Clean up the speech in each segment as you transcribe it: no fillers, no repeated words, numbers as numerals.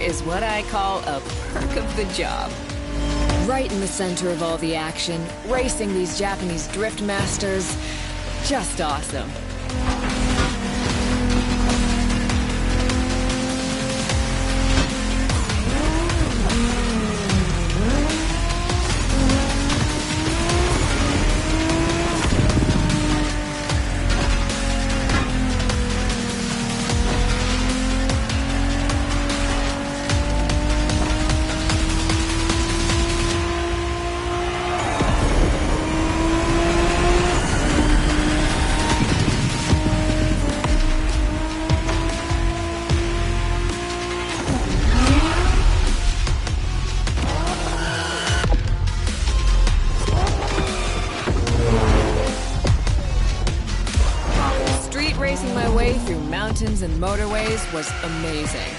is what I call a perk of the job. Right in the center of all the action, racing these Japanese drift masters, just awesome. Racing my way through mountains and motorways was amazing.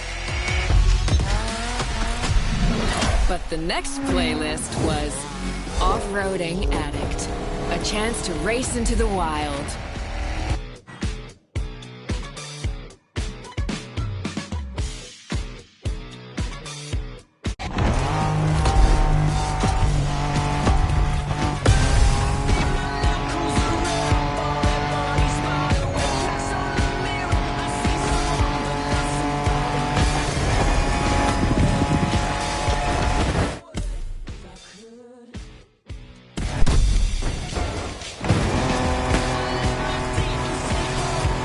But the next playlist was Off-Roading Addict, a chance to race into the wild.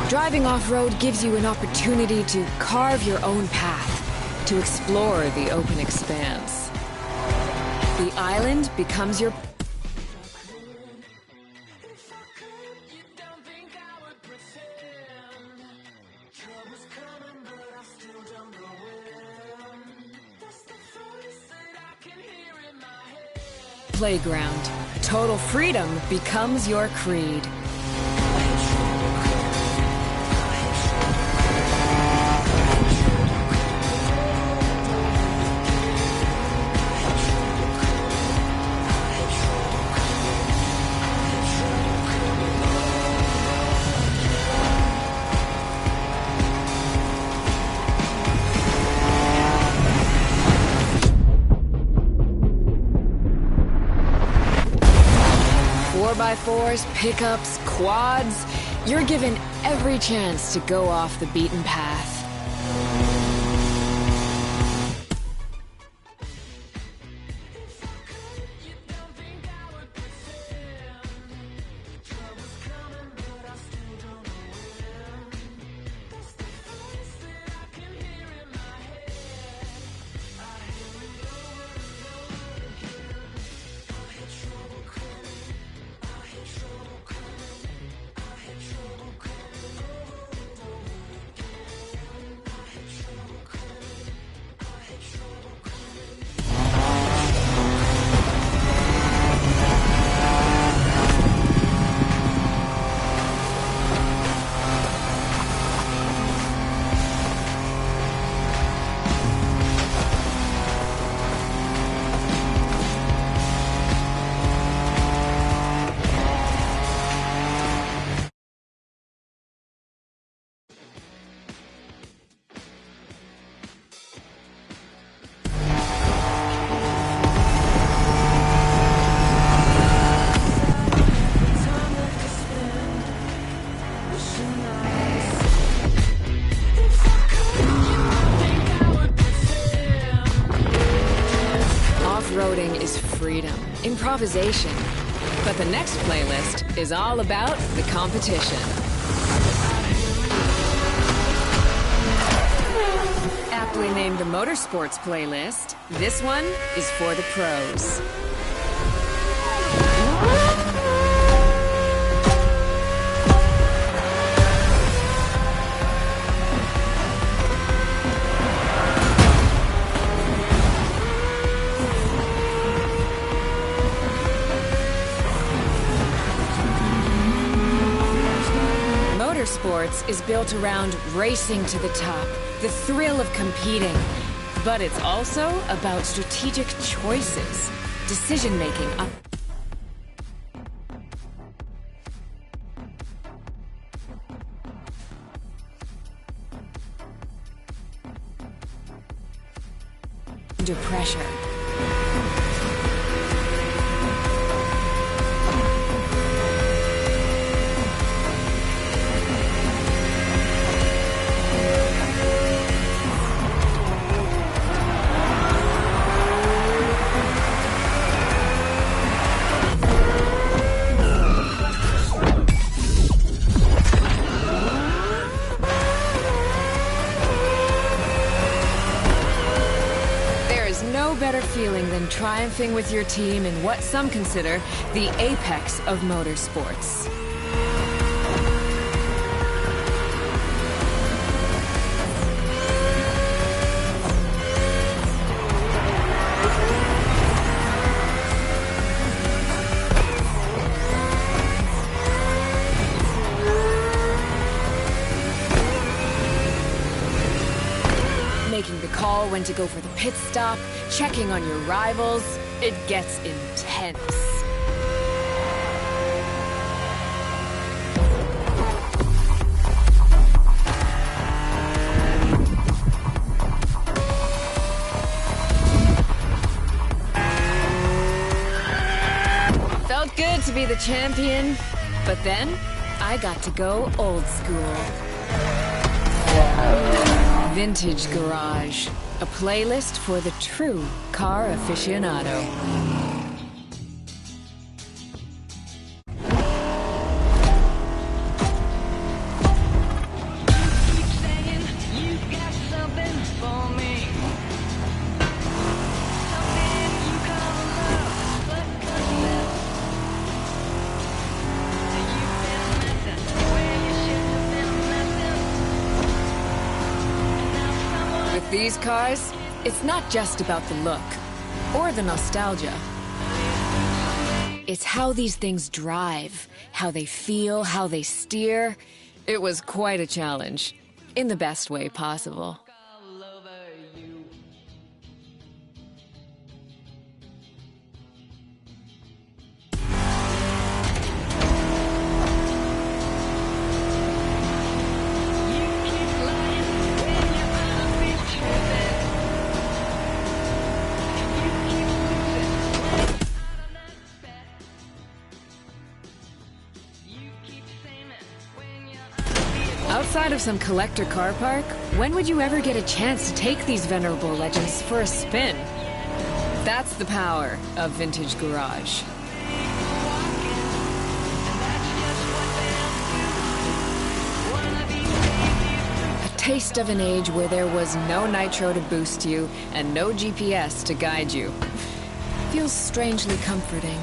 Driving off-road gives you an opportunity to carve your own path, to explore the open expanse. The island becomes your... playground. Total freedom becomes your creed. By fours, pickups, quads, you're given every chance to go off the beaten path. Off-roading is freedom, improvisation. But the next playlist is all about the competition. Aptly named the Motorsports playlist, this one is for the pros. Motorsports is built around racing to the top, the thrill of competing. But it's also about strategic choices, decision-making up. under pressure. Better feeling than triumphing with your team in what some consider the apex of motorsports. Making the call when to go for the pit stop, checking on your rivals, it gets intense. Felt good to be the champion, but then I got to go old school. Vintage Garage, a playlist for the true car aficionado. With these cars, it's not just about the look or the nostalgia. It's how these things drive, how they feel, how they steer. It was quite a challenge, in the best way possible. Outside of some collector car park, when would you ever get a chance to take these venerable legends for a spin? That's the power of Vintage Garage. A taste of an age where there was no nitro to boost you and no GPS to guide you. Feels strangely comforting.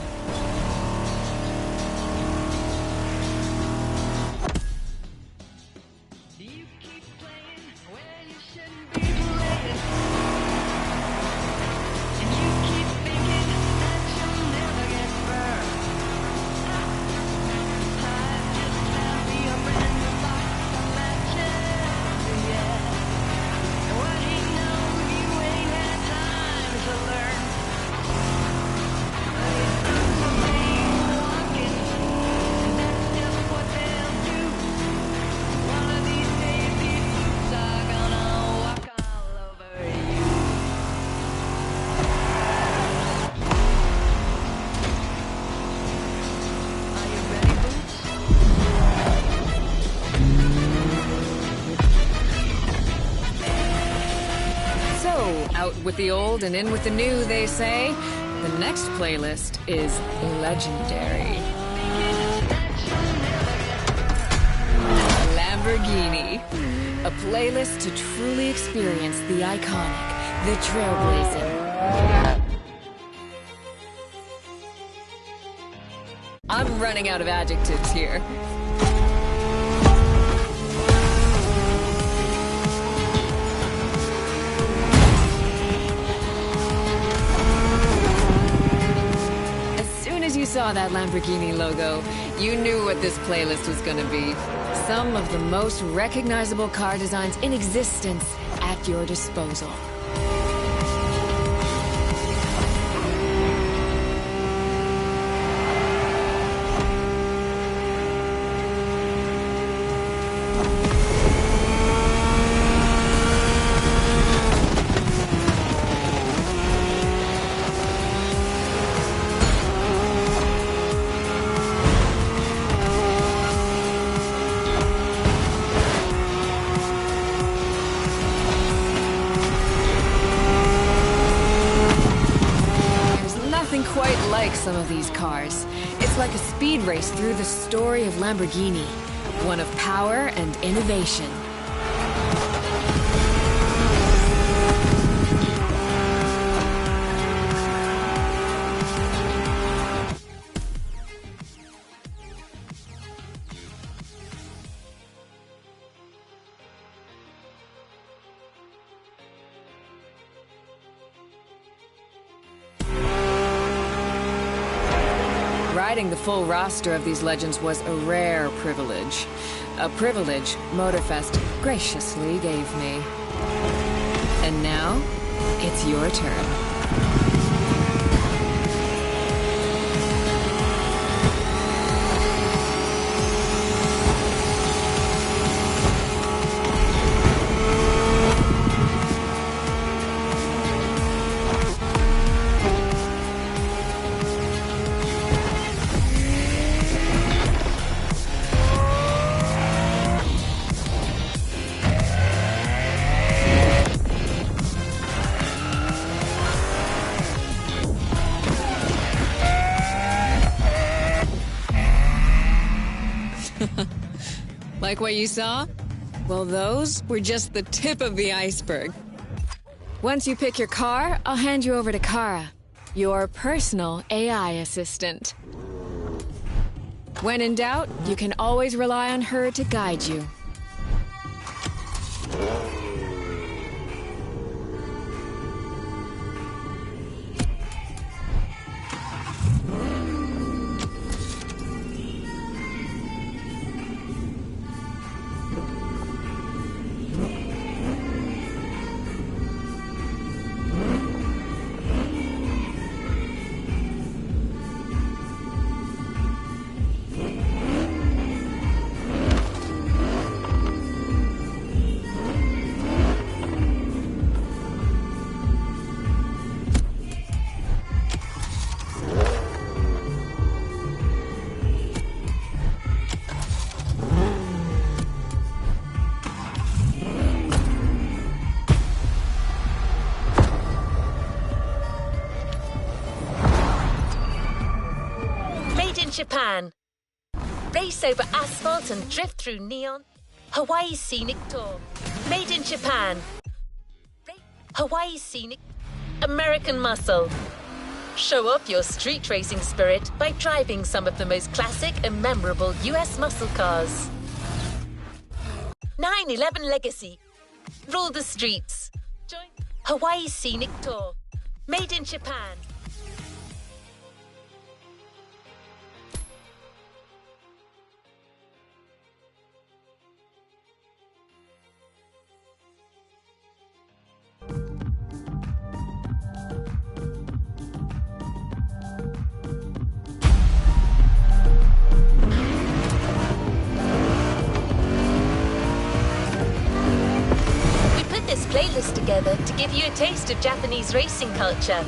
Out with the old and in with the new, they say. The next playlist is legendary. Lamborghini. A playlist to truly experience the iconic, the trailblazing. I'm running out of adjectives here. You saw that Lamborghini logo, you knew what this playlist was gonna be. Some of the most recognizable car designs in existence at your disposal. some of these cars. It's like a speed race through the story of Lamborghini. One of power and innovation. Riding the full roster of these legends was a rare privilege. A privilege Motorfest graciously gave me. And now, it's your turn. Like what you saw? Well, those were just the tip of the iceberg. Once you pick your car, I'll hand you over to Kara, your personal AI assistant. When in doubt, you can always rely on her to guide you. Japan. Race over asphalt and drift through neon. Hawaii Scenic Tour. Made in Japan. Hawaii Scenic. American Muscle. Show off your street racing spirit by driving some of the most classic and memorable US muscle cars. 911 Legacy. Rule the streets. Join Hawaii Scenic Tour. Made in Japan. Playlist together to give you a taste of Japanese racing culture.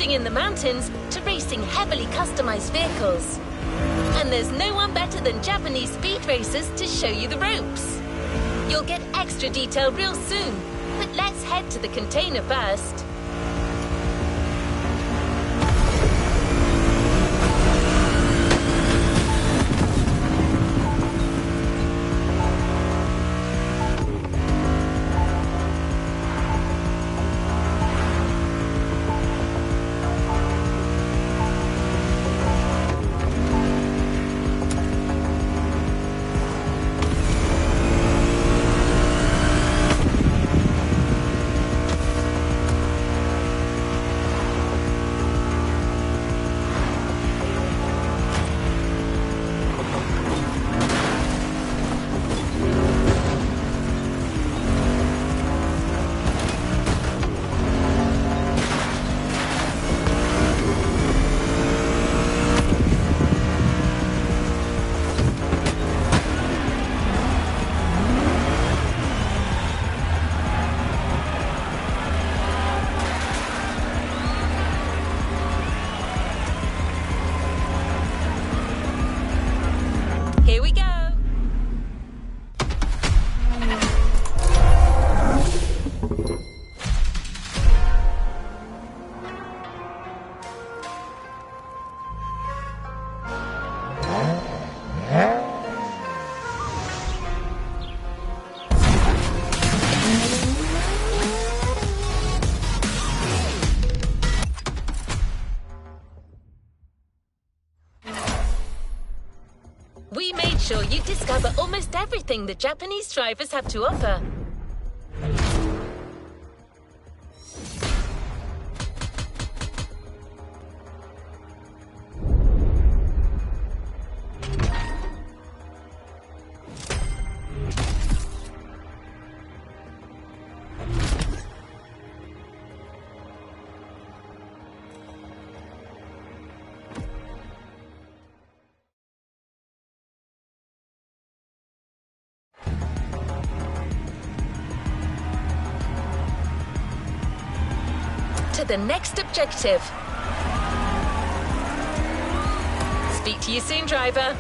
In the mountains to racing heavily customized vehicles. And there's no one better than Japanese speed racers to show you the ropes. You'll get extra detail real soon, but let's head to the container first. sure you discover almost everything the Japanese drivers have to offer. To the next objective. Speak to you soon, driver.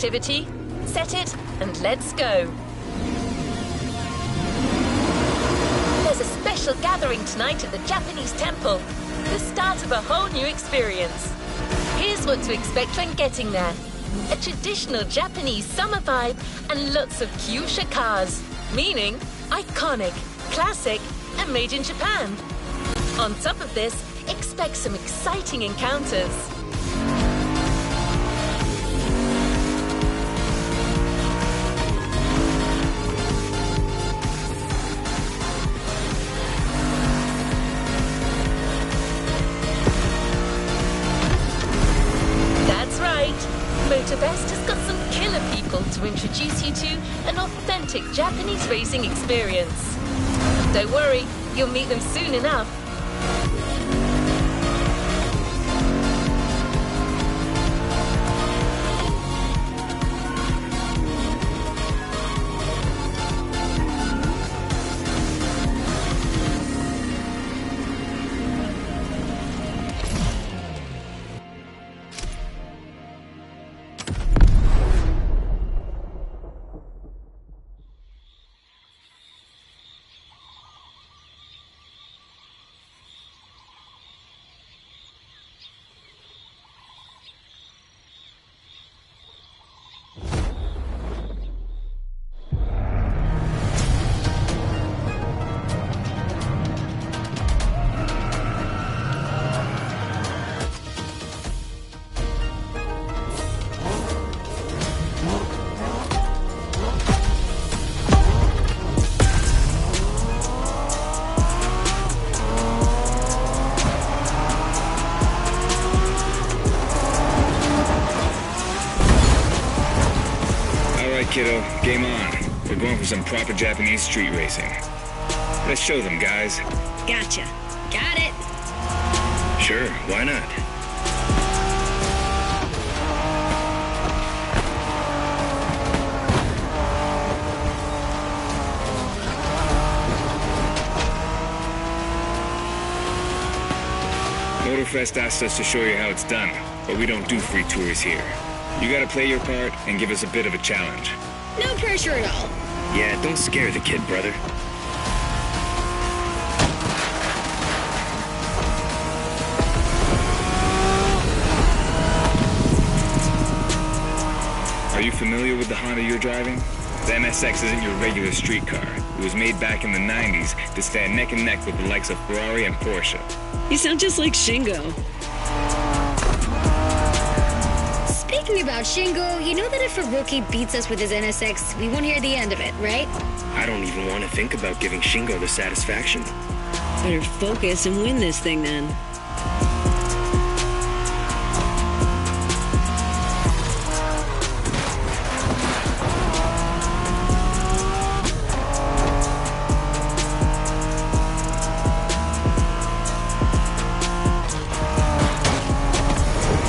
activity, set it, and let's go. There's a special gathering tonight at the Japanese temple. The start of a whole new experience. Here's what to expect when getting there. A traditional Japanese summer vibe and lots of kyusha cars, meaning iconic, classic, and made in Japan. On top of this, expect some exciting encounters. That's right. Motorbest has got some killer people to introduce you to an authentic Japanese racing experience. Don't worry, you'll meet them soon enough. Kiddo, game on. We're going for some proper Japanese street racing. Let's show them, guys. Gotcha. Got it. Sure, why not? Motorfest asked us to show you how it's done, but we don't do free tours here. You gotta play your part and give us a bit of a challenge. No pressure at all. Yeah, don't scare the kid, brother. Are you familiar with the Honda you're driving? The NSX isn't your regular street car. It was made back in the 90s to stand neck and neck with the likes of Ferrari and Porsche. You sound just like Shingo. Speaking about Shingo, you know that if a rookie beats us with his NSX, we won't hear the end of it, right? I don't even want to think about giving Shingo the satisfaction. Better focus and win this thing then.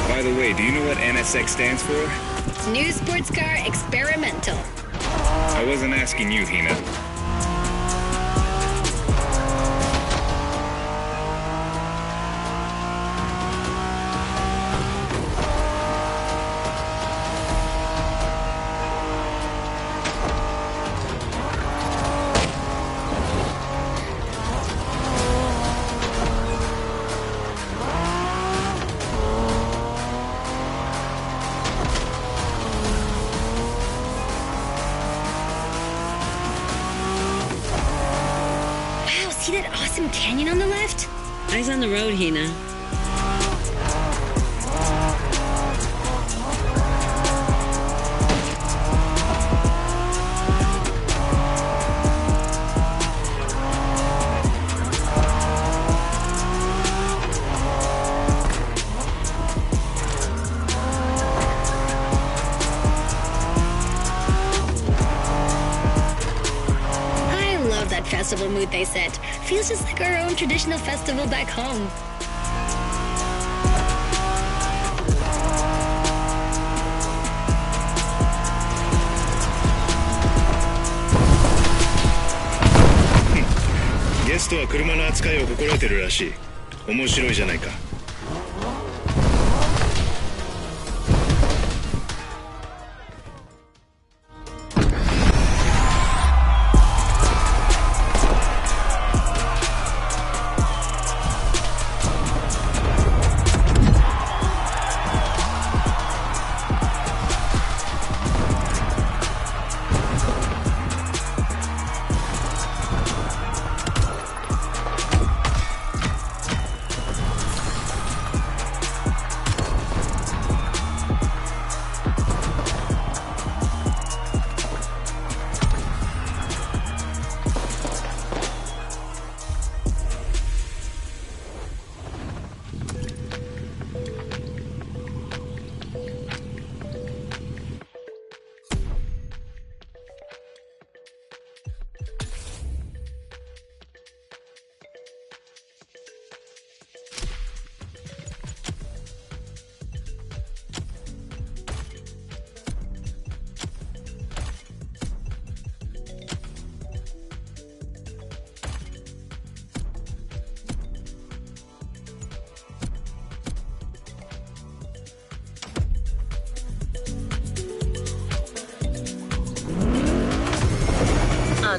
By the way, do you know what NSX stands for? New Sports Car Experimental. I wasn't asking you, Hina. See that awesome canyon on the left? Eyes on the road, Hina. Festival mood they set. Feels just like our own traditional festival back home.ゲストは車の扱いを心得てるらしい。面白いじゃないか。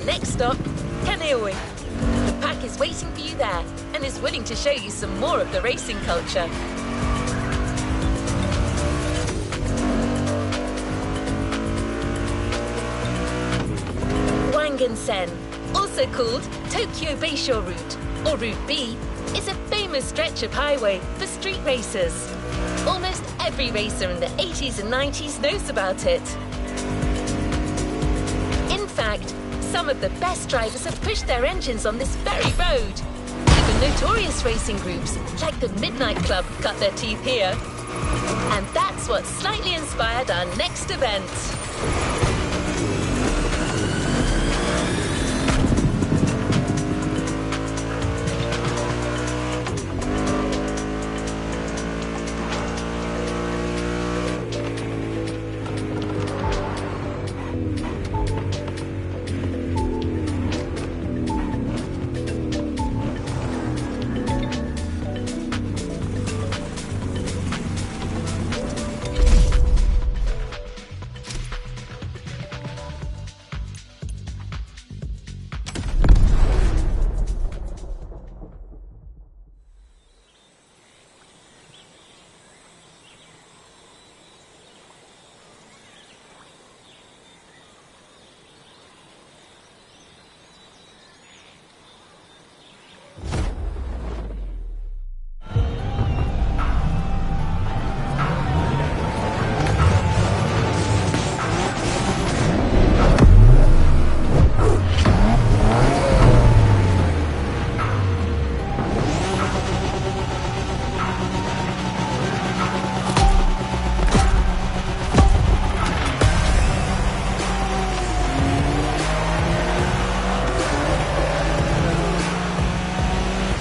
next stop, Kaneohe. The pack is waiting for you there and is willing to show you some more of the racing culture. Wangen-sen, also called Tokyo Bayshore Route, or Route B, is a famous stretch of highway for street racers. Almost every racer in the 80s and 90s knows about it. In fact, some of the best drivers have pushed their engines on this very road. Even notorious racing groups, like the Midnight Club, cut their teeth here. And that's what slightly inspired our next event.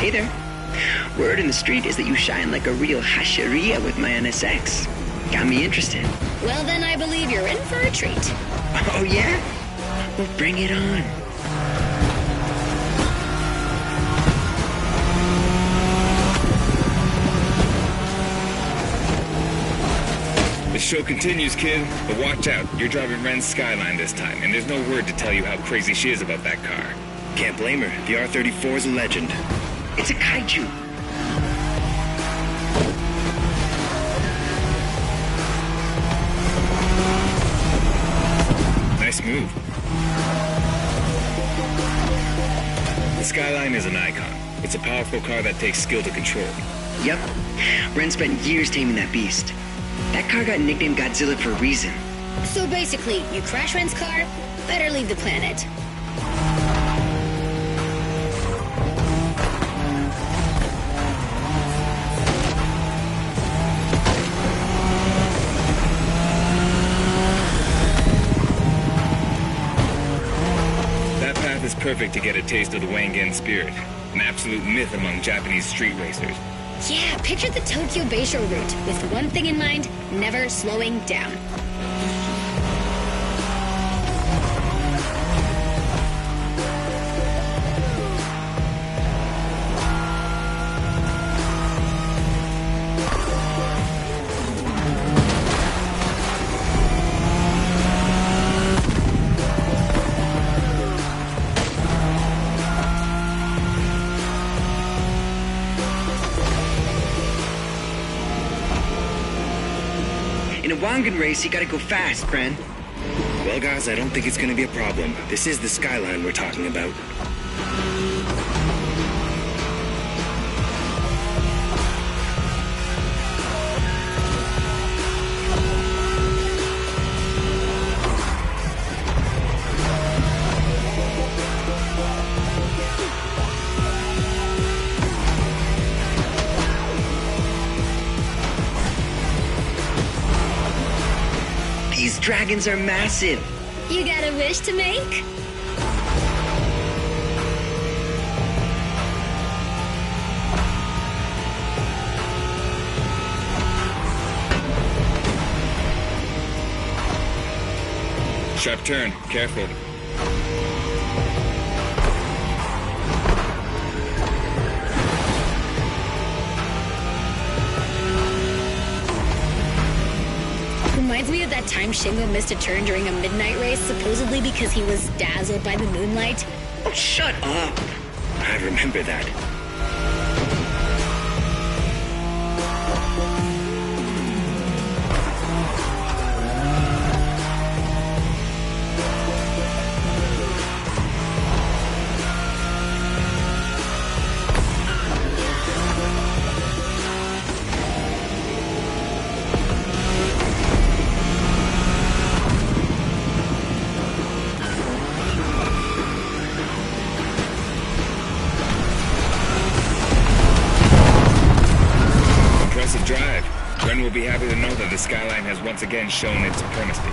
Hey there. Word in the street is that you shine like a real hasheria with my NSX. Got me interested. Well, then I believe you're in for a treat. Oh, yeah? Well, bring it on. The show continues, kid, but watch out. You're driving Ren's Skyline this time, and there's no word to tell you how crazy she is about that car. Can't blame her. The R-34 is a legend. It's a kaiju. Nice move. The Skyline is an icon. It's a powerful car that takes skill to control. Yep. Ren spent years taming that beast. That car got nicknamed Godzilla for a reason. So basically, you crash Ren's car, better leave the planet. That path is perfect to get a taste of the Wangen spirit, an absolute myth among Japanese street racers. Yeah, picture the Tokyo Bayshore route, with one thing in mind, never slowing down. In a Wangen race, you gotta go fast, Ren. Well, guys, I don't think it's gonna be a problem. This is the Skyline we're talking about. These dragons are massive. You got a wish to make? Sharp turn, careful. Reminds me of that time Shingo missed a turn during a midnight race, supposedly because he was dazzled by the moonlight? Oh, shut up! I remember that. Drive. Ren will be happy to know that the Skyline has once again shown its supremacy.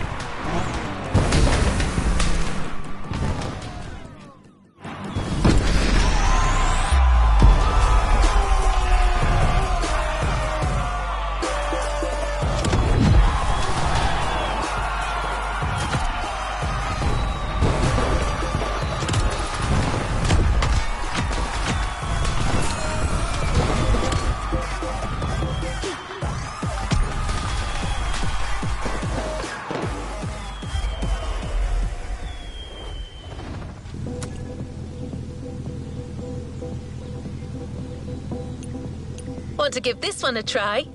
Want to give this one a try?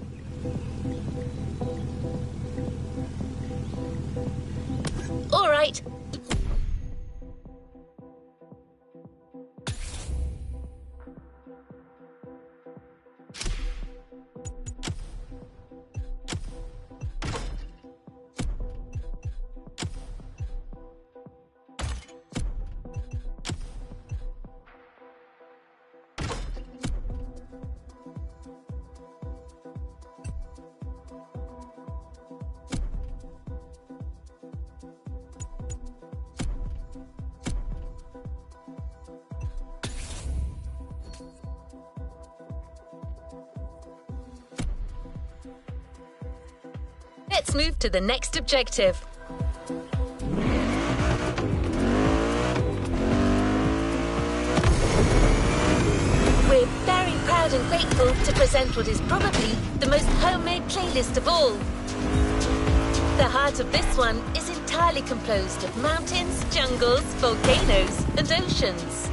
All right. Let's move to the next objective. We're very proud and grateful to present what is probably the most homemade playlist of all. The heart of this one is entirely composed of mountains, jungles, volcanoes, and oceans.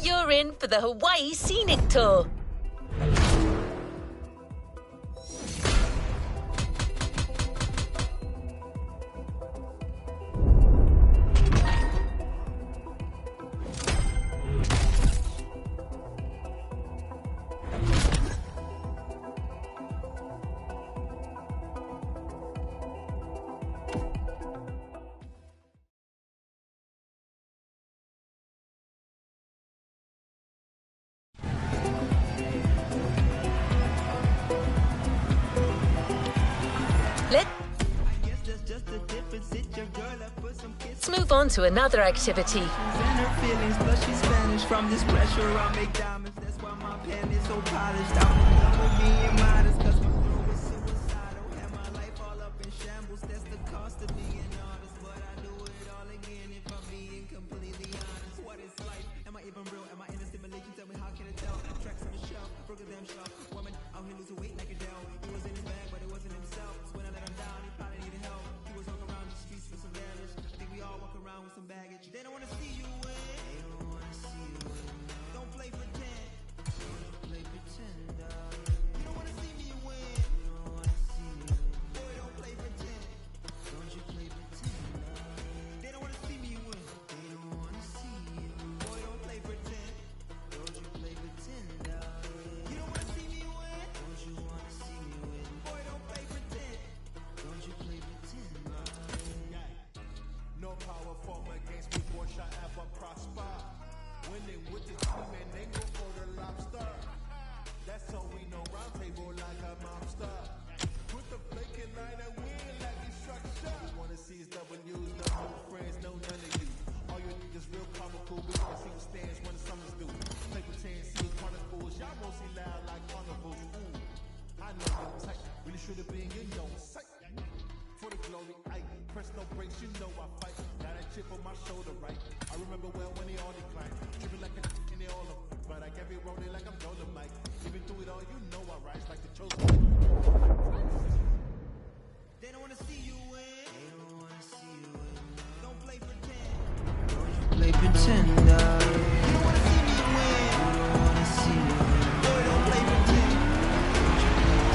You're in for the Hawaii Scenic Tour. move on to another activity. And her feelings, plus she's Spanish. From this pressure, I make diamonds. That's why my pen is so polished. I'm with being modest, cause my throat is suicidal. Have my life all up in shambles. That's the cost of being honest. But I do it all again if I'm being completely honest. What is life? Am I even real? Am I in a simulation? Tell me, how can I tell? Tracks on the shelf, broke a damn shelf. Woman out here losing weight like a Dell. He was in his bag, but it wasn't himself. So when I let him down, he probably needed help. He was walking around the streets with some damage. I think we all walk around with some baggage. They don't wanna see you win. They don't wanna see you win. Don't play pretend. Don't play pretend. You don't wanna see me win. You don't wanna see me win. Boy, don't play pretend. Don't you play pretend. They don't wanna see me win. They don't wanna see you. Boy, don't play pretend. Don't you play pretend. You don't wanna see me win. Don't you wanna see me win. Boy, don't play pretend. Don't you play pretend. No power form against me, boy, shall ever prosper. Winning with the team and they go for the lobster. That's how we know round table like a mobster. Put the flake in line and win like instruction. Wanna see his W's, no friends, no none of you. All you niggas real comical, we can see the stands when the summers do. Play pretend, see the carnivals, y'all mostly loud like carnivals. Ooh, I know you're tight, really should have been in your sight. For the glory, I press no brakes, you know I fight. Got that chip on my shoulder, right? I remember well when they all declined. Tripping like a and they all up. But I kept it rolling like I'm Dolomite. Even through it all, you know I rise like the chosen. They don't wanna see you win. They don't wanna see you win. Don't play pretend. Don't you play pretend. You don't wanna see me win. You don't wanna see me win. Boy, don't play pretend.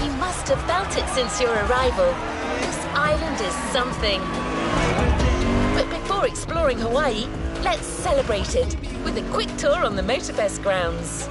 You must have felt it since your arrival. This island is something. But before exploring Hawaii, let's celebrate it with a quick tour on the Motorfest grounds.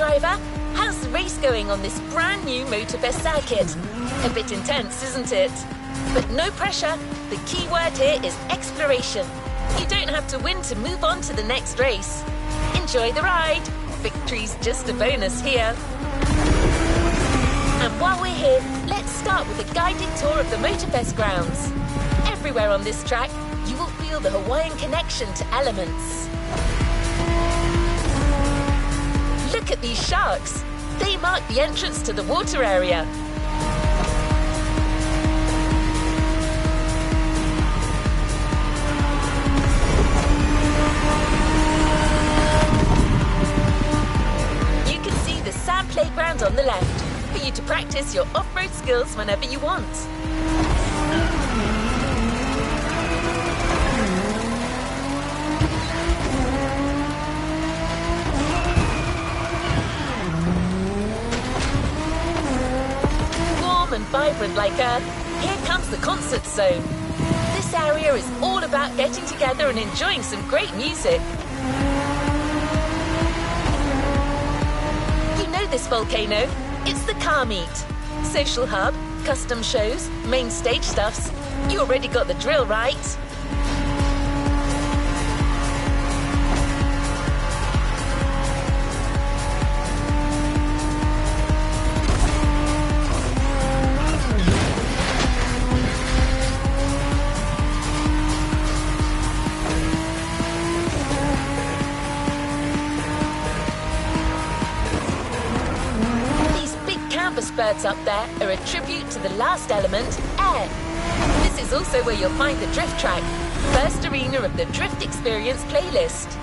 driver. How's the race going on this brand new Motorbest circuit? A bit intense, isn't it? But no pressure. The key word here is exploration. You don't have to win to move on to the next race. Enjoy the ride. Victory's just a bonus here. And while we're here, let's start with a guided tour of the Motorbest grounds. Everywhere on this track, you will feel the Hawaiian connection to elements. Look at these sharks. They mark the entrance to the water area. You can see the sand playground on the left, for you to practice your off-road skills whenever you want. Warm and vibrant like Earth, here comes the concert zone. This area is all about getting together and enjoying some great music. You know this volcano. It's the car meet. Social hub, custom shows, main stage stuffs. You already got the drill, right? Birds up there are a tribute to the last element, air. This is also where you'll find the drift track, first arena of the Drift Experience playlist.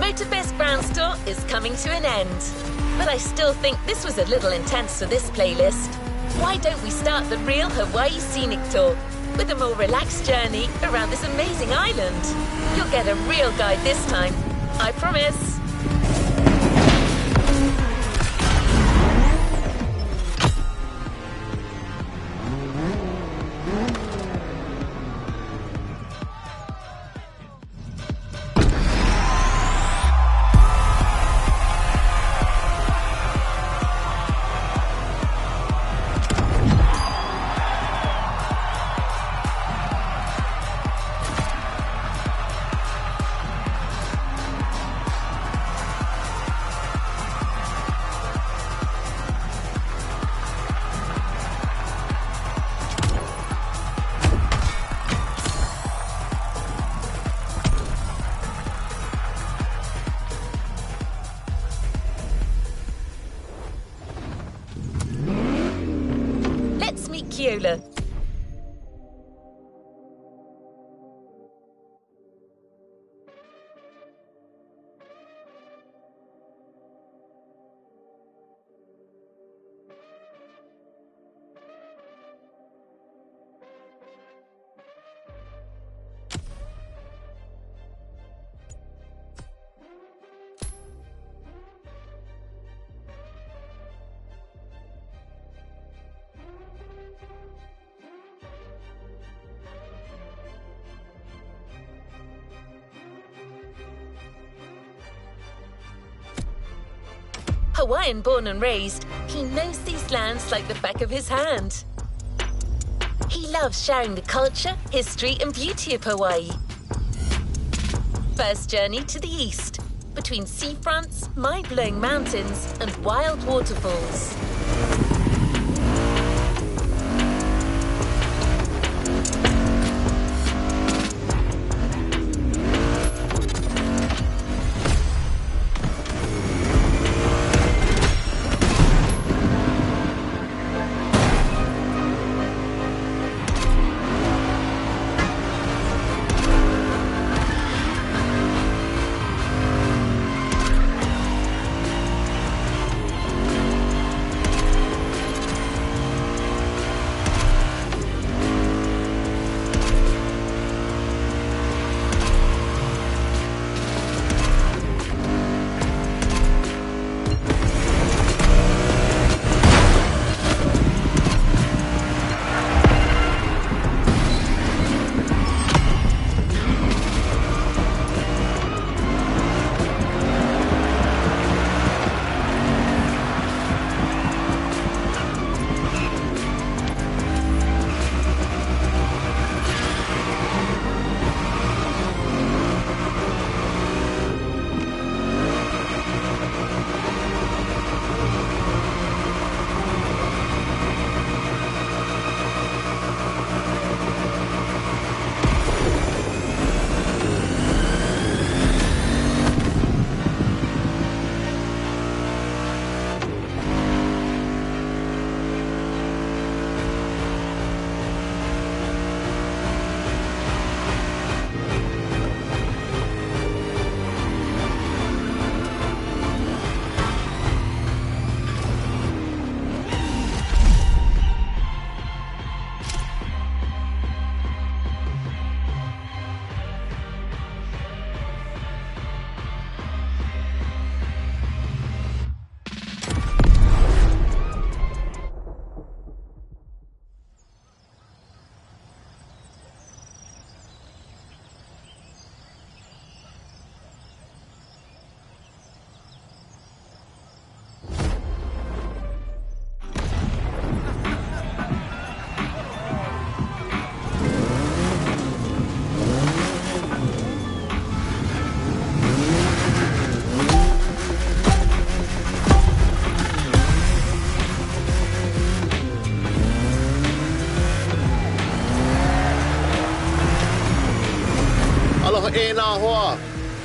Motorbest Grounds Tour is coming to an end. But I still think this was a little intense for this playlist. Why don't we start the real Hawaii Scenic Tour with a more relaxed journey around this amazing island? You'll get a real guide this time, I promise. Keola. Hawaiian born and raised, he knows these lands like the back of his hand. He loves sharing the culture, history and beauty of Hawaii. first journey to the east, between seafronts, mind-blowing mountains, and wild waterfalls.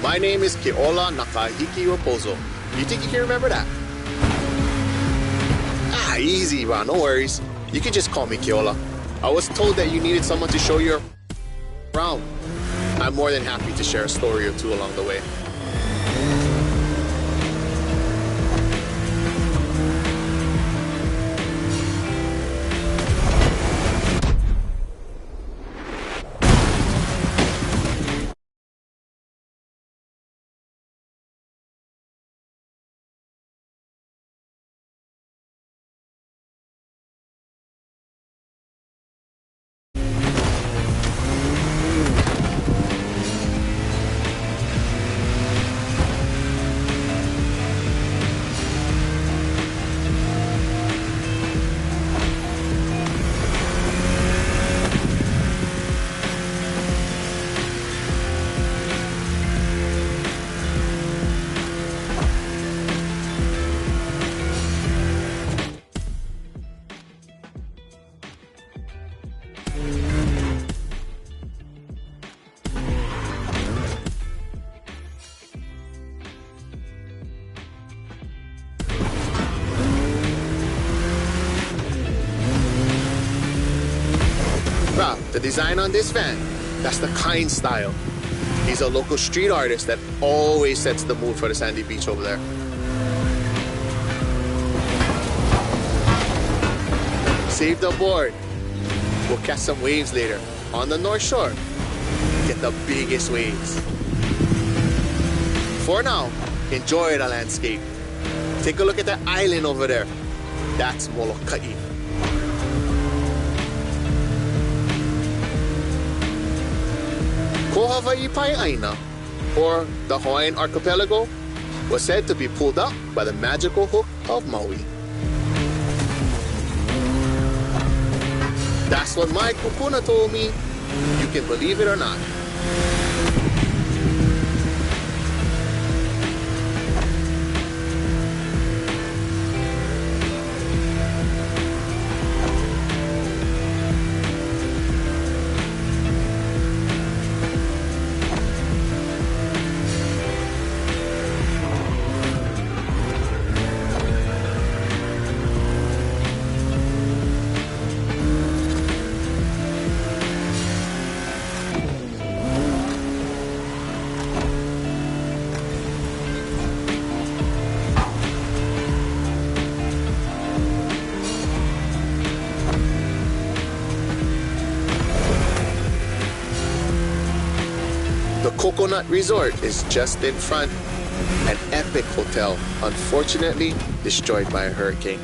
My name is Keola Nakahiki Raposo. You think you can remember that? Easy, bro. No worries. You can just call me Keola. I was told that you needed someone to show you around. I'm more than happy to share a story or two along the way. The design on this van, that's the Kind style. He's a local street artist that always sets the mood for the sandy beach over there. Saved aboard. We'll catch some waves later on the North Shore. Get the biggest waves. For now, enjoy the landscape. Take a look at that island over there. That's Molokai. Ko Hawaii Pai'aina, or the Hawaiian archipelago, was said to be pulled up by the magical hook of Maui. That's what my kupuna told me. You can believe it or not. Coconut Resort is just in front. An epic hotel, unfortunately destroyed by a hurricane.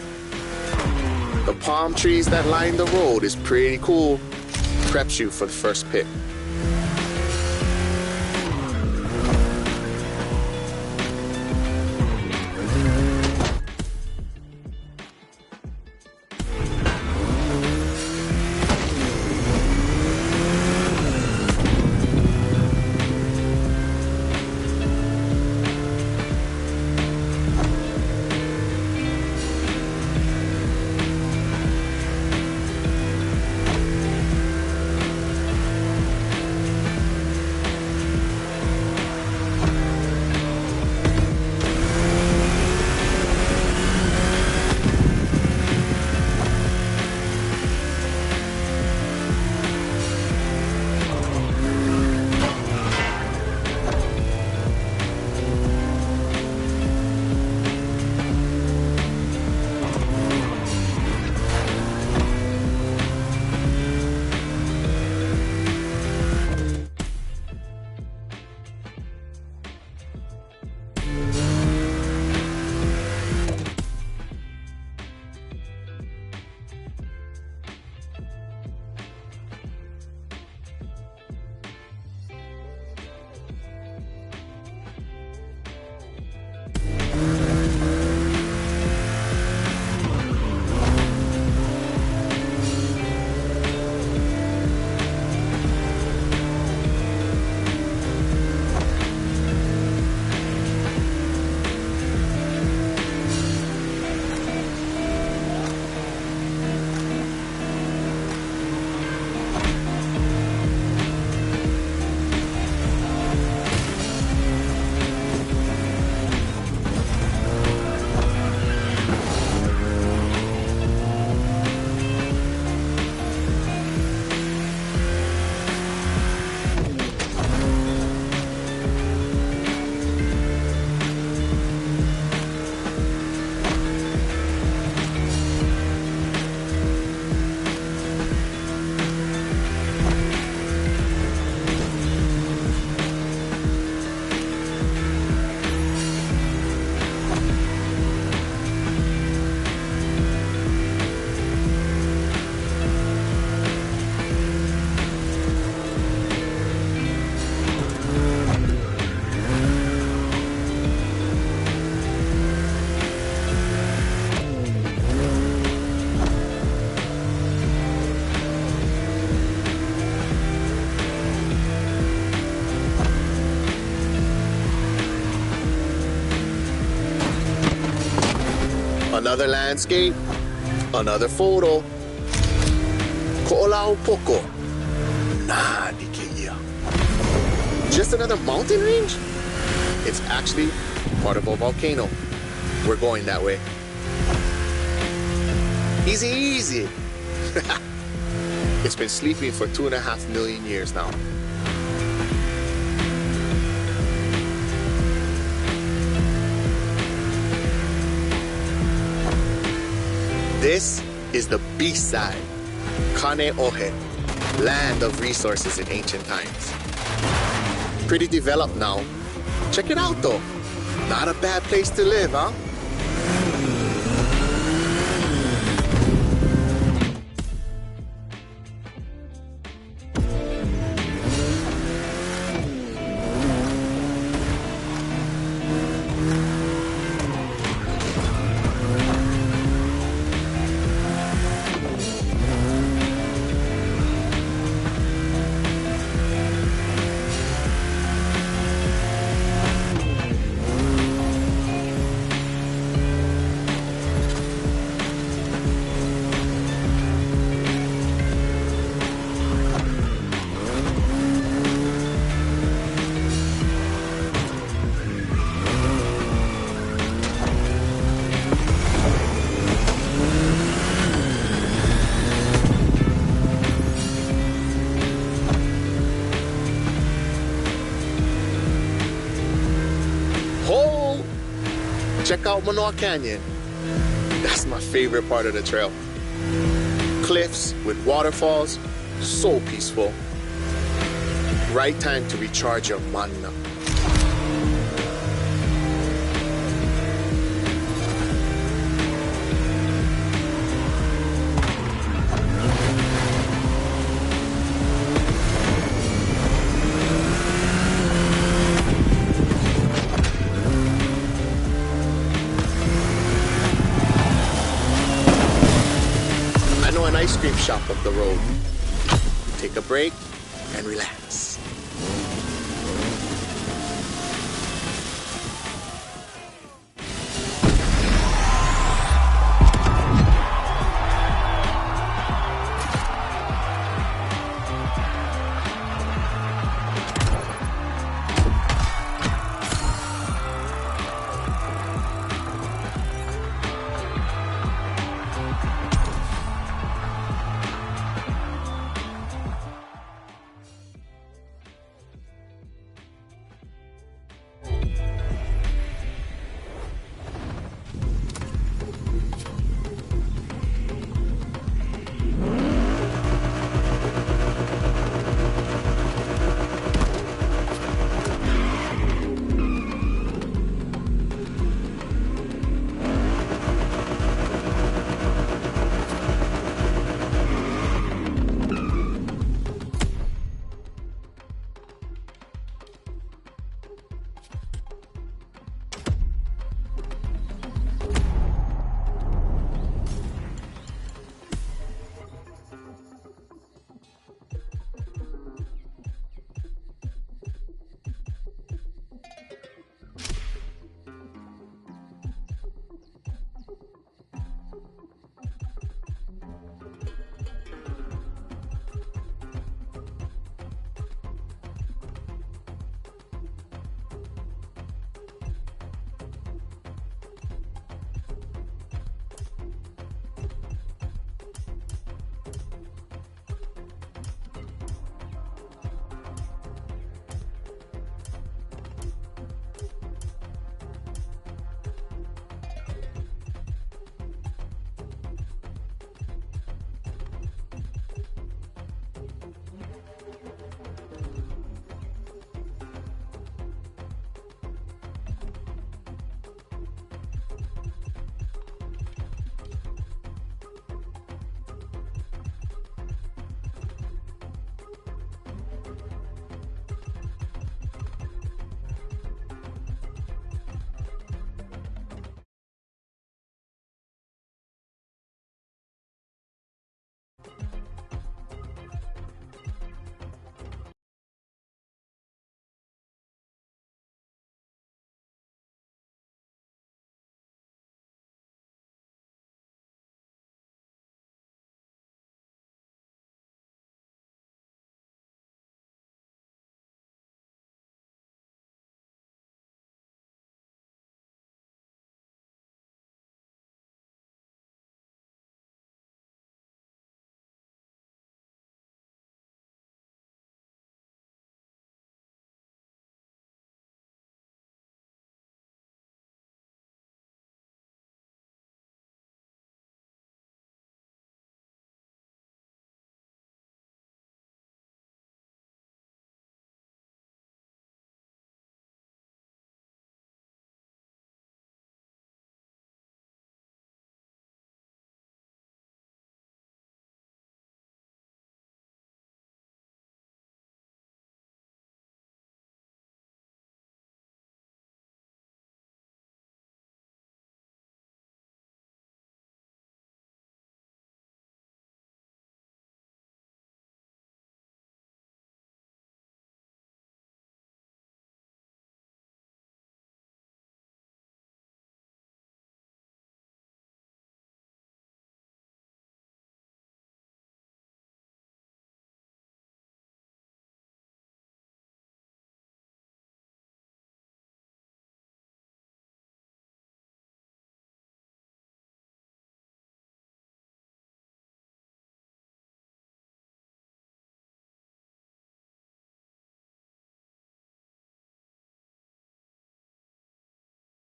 The palm trees that line the road is pretty cool. Preps you for the first pit. Another landscape, another photo. Ko'olau poko. Nah, di keia. Just another mountain range? It's actually part of a volcano. We're going that way. Easy, easy. It's been sleeping for 2.5 million years now. This is the B-side, Kaneohe, land of resources in ancient times. Pretty developed now. Check it out though. Not a bad place to live, huh? Check out Manoa Canyon. That's my favorite part of the trail. Cliffs with waterfalls, so peaceful. Right time to recharge your mana. I know an ice cream shop up the road. Take a break and relax.